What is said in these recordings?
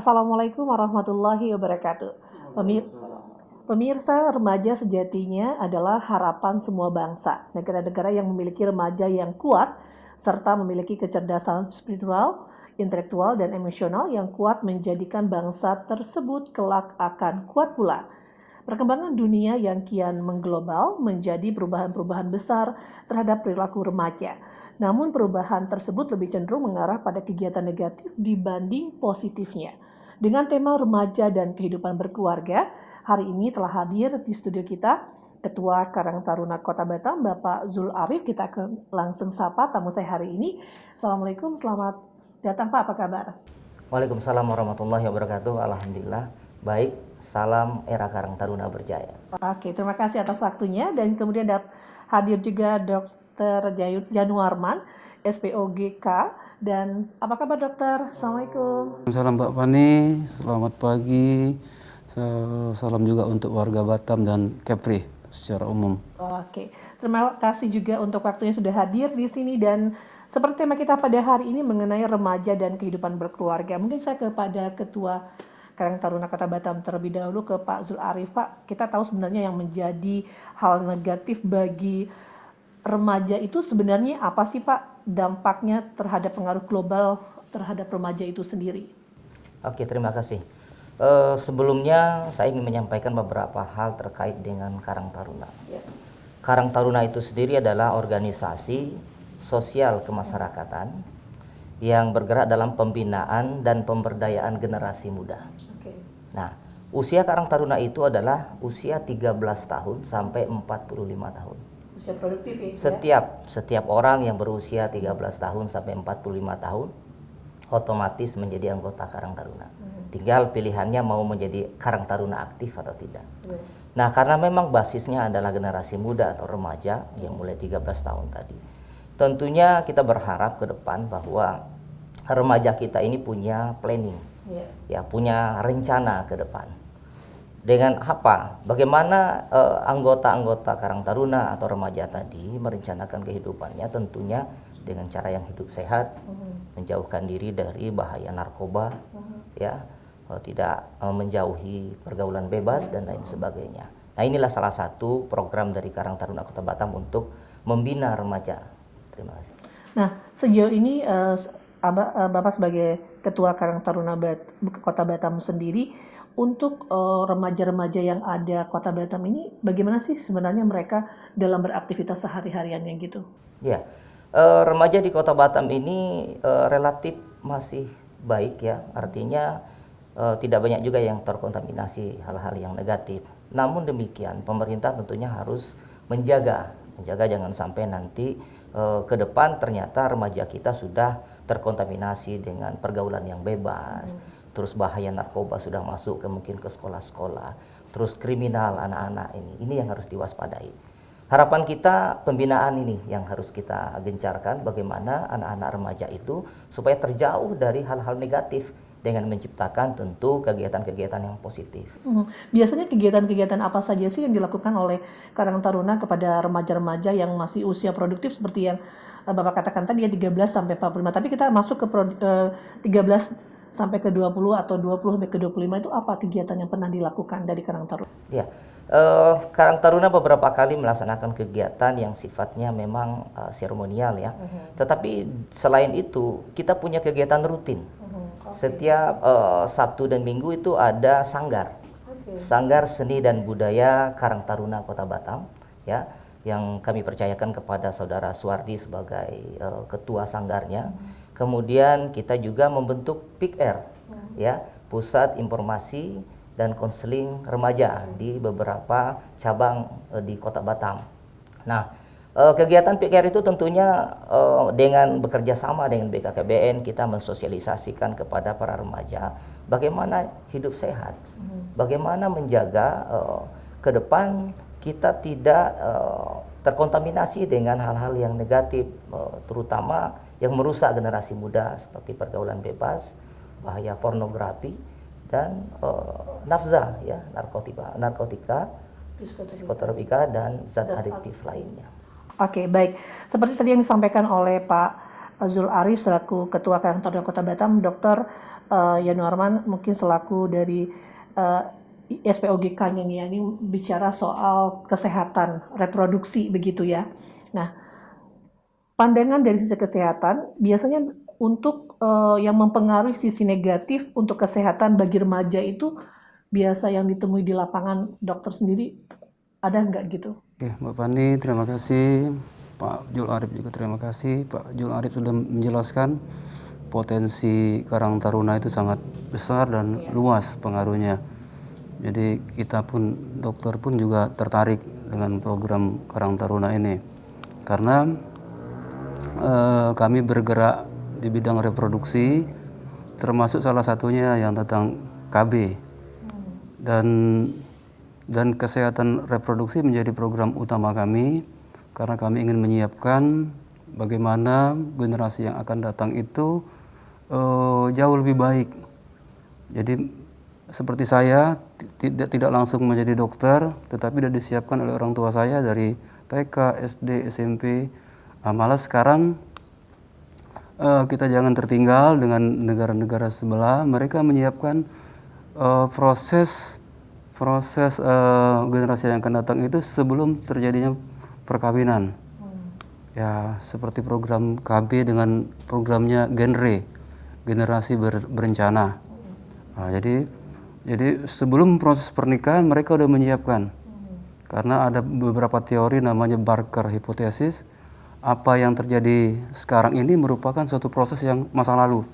Assalamualaikum warahmatullahi wabarakatuh. Pemir- Pemirsa, remaja sejatinya adalah harapan semua bangsa. Negara-negara yang memiliki remaja yang kuat serta memiliki kecerdasan spiritual, intelektual, dan emosional yang kuat menjadikan bangsa tersebut kelak akan kuat pula. Perkembangan dunia yang kian mengglobal menjadi perubahan-perubahan besar terhadap perilaku remaja. Namun perubahan tersebut lebih cenderung mengarah pada kegiatan negatif dibanding positifnya. Dengan tema remaja dan kehidupan berkeluarga, hari ini telah hadir di studio kita Ketua Karang Taruna Kota Batam, Bapak Zul Arif. Kita akan langsung sapa tamu saya hari ini. Assalamualaikum, selamat datang Pak, apa kabar? Waalaikumsalam warahmatullahi wabarakatuh. Alhamdulillah baik. Salam era Karang Taruna berjaya. Oke, terima kasih atas waktunya. Dan kemudian hadir juga Dr. Januarman, SPOGK. Dan apa kabar dokter? Assalamualaikum. Salam Mbak Fani, selamat pagi. Salam juga untuk warga Batam dan Kepri secara umum. Oke, terima kasih juga untuk waktunya sudah hadir di sini. Dan seperti tema kita pada hari ini mengenai remaja dan kehidupan berkeluarga. Mungkin saya kepada Ketua Karang Taruna Kota Batam terlebih dahulu, ke Pak Zul Arif. Pak, kita tahu sebenarnya yang menjadi hal negatif bagi remaja itu sebenarnya apa sih Pak, dampaknya terhadap pengaruh global terhadap remaja itu sendiri? Oke, terima kasih. Sebelumnya saya ingin menyampaikan beberapa hal terkait dengan Karang Taruna. Ya. Karang Taruna itu sendiri adalah organisasi sosial kemasyarakatan yang bergerak dalam pembinaan dan pemberdayaan generasi muda. Oke. Nah, usia Karang Taruna itu adalah usia 13 tahun sampai 45 tahun. Usia produktif ya? Setiap orang yang berusia 13 tahun sampai 45 tahun otomatis menjadi anggota Karang Taruna. Tinggal pilihannya mau menjadi Karang Taruna aktif atau tidak. Nah, karena memang basisnya adalah generasi muda atau remaja yang mulai 13 tahun tadi. Tentunya kita berharap ke depan bahwa remaja kita ini punya planning, ya, punya rencana ke depan. Dengan apa? Bagaimana anggota-anggota Karang Taruna atau remaja tadi merencanakan kehidupannya, tentunya dengan cara yang hidup sehat, menjauhkan diri dari bahaya narkoba, ya, tidak menjauhi pergaulan bebas dan lain sebagainya. Nah, inilah salah satu program dari Karang Taruna Kota Batam untuk membina remaja. Terima kasih. Nah, sejauh ini Bapak sebagai Ketua Karang Taruna Kota Batam sendiri, untuk remaja-remaja yang ada Kota Batam ini, bagaimana sih sebenarnya mereka dalam beraktivitas sehari-hariannya gitu? Ya, remaja di Kota Batam ini relatif masih baik ya, artinya tidak banyak juga yang terkontaminasi hal-hal yang negatif. Namun demikian, pemerintah tentunya harus menjaga jangan sampai nanti ke depan ternyata remaja kita sudah terkontaminasi dengan pergaulan yang bebas, terus bahaya narkoba sudah masuk mungkin ke sekolah-sekolah, terus kriminal anak-anak ini yang harus diwaspadai. Harapan kita pembinaan ini yang harus kita gencarkan, bagaimana anak-anak remaja itu supaya terjauh dari hal-hal negatif dengan menciptakan tentu kegiatan-kegiatan yang positif. Biasanya kegiatan-kegiatan apa saja sih yang dilakukan oleh Karang Taruna kepada remaja-remaja yang masih usia produktif seperti yang Bapak katakan tadi ya, 13 sampai 45, tapi kita masuk ke 13 sampai ke 20 atau 20 sampai ke 25 itu apa kegiatan yang pernah dilakukan dari Karang Taruna? Ya, Karang Taruna beberapa kali melaksanakan kegiatan yang sifatnya memang seremonial ya. Tetapi selain itu kita punya kegiatan rutin. Setiap Sabtu dan Minggu itu ada sanggar. Sanggar Seni dan Budaya Karang Taruna Kota Batam ya, yang kami percayakan kepada Saudara Suwardi sebagai ketua sanggarnya. Kemudian kita juga membentuk PIKR ya, Pusat Informasi dan Konseling Remaja di beberapa cabang di Kota Batam. Nah, kegiatan PIKR itu tentunya dengan bekerja sama dengan BKKBN kita mensosialisasikan kepada para remaja bagaimana hidup sehat, bagaimana menjaga ke depan kita tidak terkontaminasi dengan hal-hal yang negatif, terutama yang merusak generasi muda seperti pergaulan bebas, bahaya pornografi, dan nafza ya, narkotika, psikotropika dan zat adiktif lainnya. Oke, baik. Seperti tadi yang disampaikan oleh Pak Zul Arif selaku Ketua Karang Taruna Kota Batam, Dokter, Yanu Arman mungkin selaku dari SPOGK-nya nih, ini bicara soal kesehatan reproduksi begitu ya. Nah, pandangan dari sisi kesehatan biasanya untuk yang mempengaruhi sisi negatif untuk kesehatan bagi remaja itu biasa yang ditemui di lapangan, dokter sendiri ada nggak gitu? Oke, Mbak Fani, terima kasih. Pak Jul Arif juga terima kasih. Pak Jul Arif sudah menjelaskan potensi Karang Taruna itu sangat besar dan luas pengaruhnya. Jadi kita pun, dokter pun juga tertarik dengan program Karang Taruna ini. Karena kami bergerak di bidang reproduksi, termasuk salah satunya yang tentang KB. Dan kesehatan reproduksi menjadi program utama kami karena kami ingin menyiapkan bagaimana generasi yang akan datang itu jauh lebih baik. Jadi seperti saya tidak langsung menjadi dokter, tetapi sudah disiapkan oleh orang tua saya dari TK, SD, SMP. Malah sekarang kita jangan tertinggal dengan negara-negara sebelah. Mereka menyiapkan proses generasi yang akan datang itu sebelum terjadinya perkawinan. Ya, seperti program KB dengan programnya generasi berencana. Nah, jadi sebelum proses pernikahan mereka sudah menyiapkan. Karena ada beberapa teori namanya Barker hipotesis. Apa yang terjadi sekarang ini merupakan suatu proses yang masa lalu.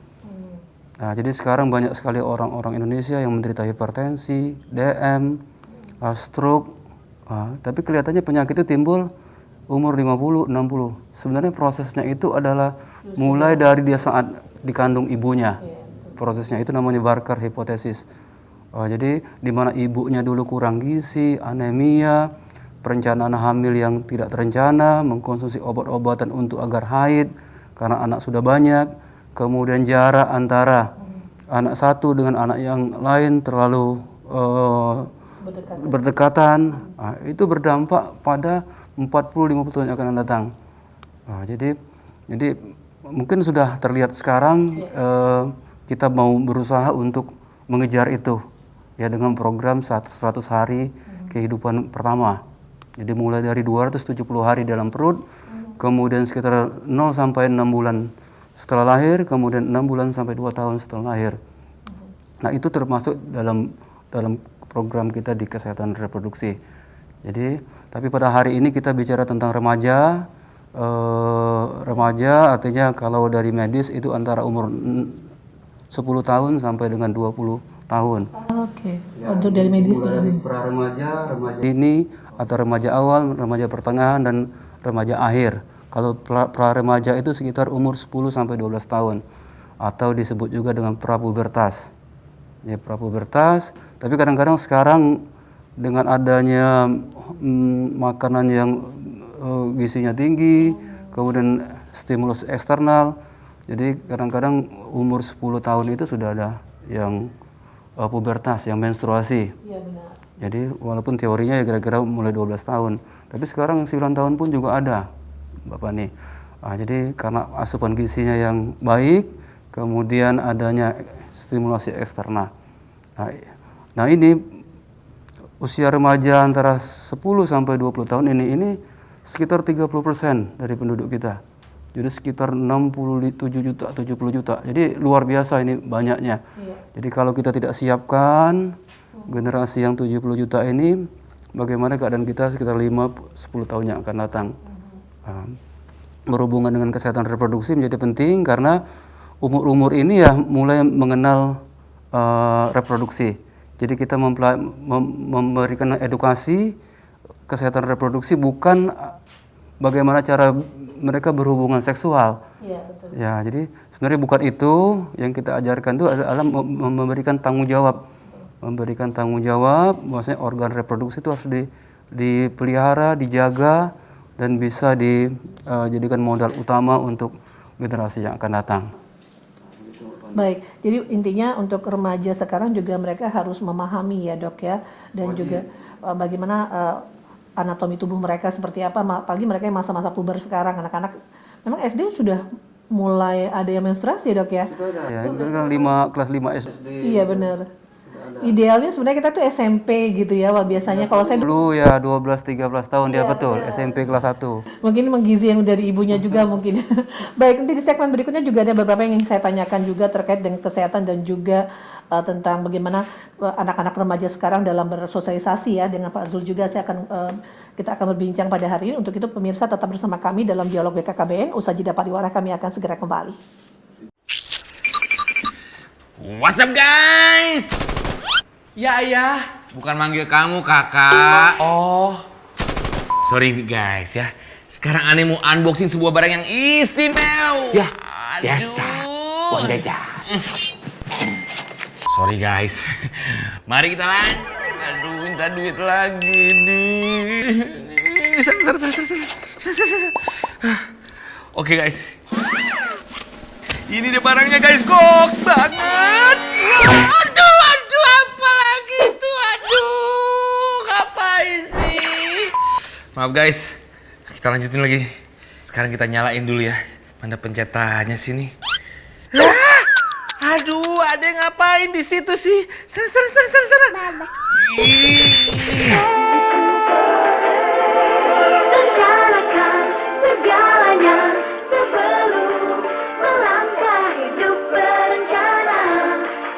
Nah, jadi sekarang banyak sekali orang-orang Indonesia yang menderita hipertensi, DM, stroke. Tapi kelihatannya penyakit itu timbul umur 50, 60. Sebenarnya prosesnya itu adalah mulai dari dia saat dikandung ibunya. Prosesnya itu namanya Barker hipotesis. Jadi di mana ibunya dulu kurang gizi, anemia, perencanaan hamil yang tidak terencana, mengkonsumsi obat-obatan untuk agar haid karena anak sudah banyak, kemudian jarak antara anak satu dengan anak yang lain terlalu berdekatan. Itu berdampak pada 40-50 tahun yang akan datang. Jadi mungkin sudah terlihat sekarang kita mau berusaha untuk mengejar itu ya dengan program 100 hari kehidupan pertama. Jadi mulai dari 270 hari dalam perut, kemudian sekitar 0 sampai 6 bulan setelah lahir, kemudian 6 bulan sampai 2 tahun setelah lahir. Nah, itu termasuk dalam program kita di kesehatan reproduksi. Jadi, tapi pada hari ini kita bicara tentang remaja. Remaja artinya kalau dari medis itu antara umur 10 tahun sampai dengan 20 tahun. Oke. Untuk dari medis Mulai dari pra-remaja, remaja dini, atau remaja awal, remaja pertengahan, dan remaja akhir. Kalau pra-remaja itu sekitar umur 10 sampai 12 tahun atau disebut juga dengan prapubertas. Ya, prapubertas, tapi kadang-kadang sekarang dengan adanya makanan yang gizinya tinggi, kemudian stimulus eksternal, jadi kadang-kadang umur 10 tahun itu sudah ada yang pubertas, yang menstruasi. Iya, benar. Jadi walaupun teorinya ya kira-kira mulai 12 tahun, tapi sekarang 9 tahun pun juga ada, Bapak nih. Jadi karena asupan gizinya yang baik, kemudian adanya stimulasi eksternal. Nah ini usia remaja antara 10 sampai 20 tahun ini sekitar 30% dari penduduk kita. Jadi sekitar 67 juta, 70 juta. Jadi luar biasa ini banyaknya. Iya. Jadi kalau kita tidak siapkan generasi yang 70 juta ini, bagaimana keadaan kita sekitar 5-10 tahun yang akan datang. Berhubungan dengan kesehatan reproduksi menjadi penting karena umur-umur ini ya mulai mengenal reproduksi. Jadi kita memberikan edukasi kesehatan reproduksi bukan bagaimana cara mereka berhubungan seksual. Iya, betul. Ya, jadi sebenarnya bukan itu yang kita ajarkan itu adalah memberikan tanggung jawab. Memberikan tanggung jawab bahwasanya organ reproduksi itu harus dipelihara, dijaga, dan bisa dijadikan modal utama untuk generasi yang akan datang. Baik, jadi intinya untuk remaja sekarang juga mereka harus memahami ya dok ya, dan juga bagaimana anatomi tubuh mereka seperti apa, apalagi mereka yang masa-masa puber sekarang, anak-anak memang SD sudah mulai ada yang menstruasi ya dok ya? Ya, itu kan kelas 5 SD. Iya benar. Idealnya sebenarnya kita tuh SMP gitu ya, wah biasanya kalau saya Dulu ya 12-13 tahun dia betul, SMP kelas 1. mungkin menggizi yang dari ibunya juga mungkin. Baik, nanti di segmen berikutnya juga ada beberapa yang ingin saya tanyakan juga terkait dengan kesehatan dan juga tentang bagaimana anak-anak remaja sekarang dalam bersosialisasi ya dengan Pak Zul juga kita akan berbincang pada hari ini. Untuk itu pemirsa tetap bersama kami dalam Dialog BKKBN. Usai jeda pariwara kami akan segera kembali. What's up guys? Ya ayah, bukan manggil kamu kakak. Oh, sorry guys ya. Sekarang aneh mau unboxing sebuah barang yang istimewa. Ya, biasa. Uang jajan. Sorry guys. Mari kita lanjut. Aduh, minta duit lagi nih. Sana. Oke guys. Ini dia barangnya guys, goks banget. Aduh, apa lagi itu? Aduh, ngapain sih? Maaf guys, kita lanjutin lagi. Sekarang kita nyalain dulu ya. Mana pencetannya sini? Aduh, ada yang ngapain di situ sih? Sana. Rencanakan segalanya sebelum melangkah, hidup berencana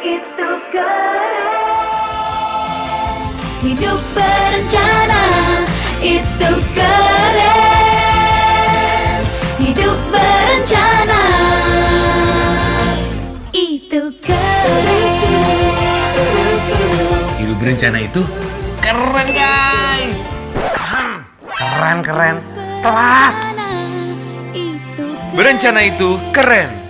itu keren. Hidup berencana itu keren. Hidup berencana itu keren. Hidup berencana itu keren guys. Keren. Telat. Itu keren. Berencana itu keren.